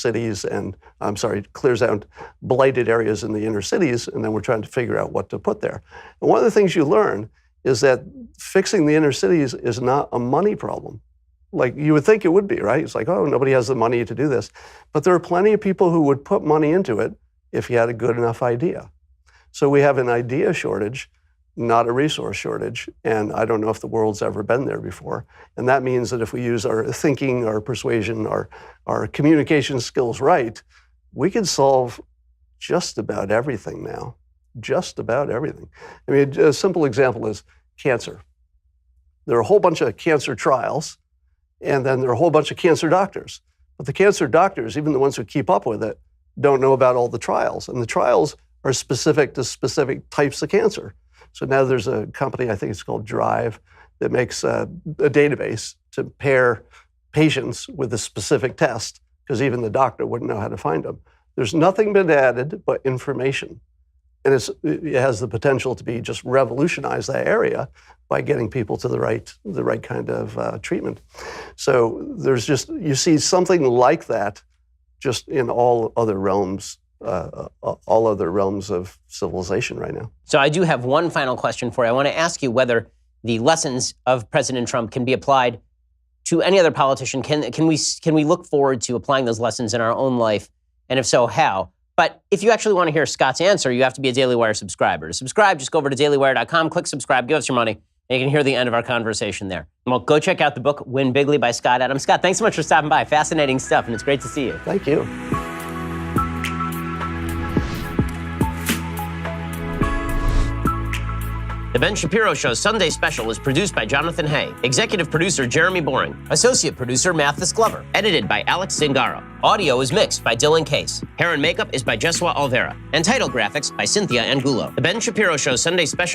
clears out blighted areas in the inner cities, and then we're trying to figure out what to put there. And one of the things you learn is that fixing the inner cities is not a money problem. Like you would think it would be, right? It's like, oh, nobody has the money to do this. But there are plenty of people who would put money into it if you had a good enough idea. So we have an idea shortage, not a resource shortage. And I don't know if the world's ever been there before. And that means that if we use our thinking, our persuasion, our communication skills right, we can solve just about everything now. Just about everything. I mean, a simple example is cancer. There are a whole bunch of cancer trials, and then there are a whole bunch of cancer doctors. But the cancer doctors, even the ones who keep up with it, don't know about all the trials. And the trials are specific to specific types of cancer. So now there's a company, I think it's called Drive, that makes a database to pair patients with a specific test, because even the doctor wouldn't know how to find them. There's nothing been added but information. And it has the potential to be just revolutionize that area by getting people to the right kind of treatment. So you see something like that just in all other realms of civilization right now. So I do have one final question for you. I want to ask you whether the lessons of President Trump can be applied to any other politician. Can we look forward to applying those lessons in our own life? And if so, how? But if you actually want to hear Scott's answer, you have to be a Daily Wire subscriber. To subscribe, just go over to dailywire.com, click subscribe, give us your money, and you can hear the end of our conversation there. Well, go check out the book, Win Bigly by Scott Adams. Scott, thanks so much for stopping by. Fascinating stuff, and it's great to see you. Thank you. The Ben Shapiro Show's Sunday Special is produced by Jonathan Hay, executive producer Jeremy Boring, associate producer Mathis Glover, edited by Alex Zingaro. Audio is mixed by Dylan Case. Hair and makeup is by Jesua Alvera, and title graphics by Cynthia Angulo. The Ben Shapiro Show's Sunday Special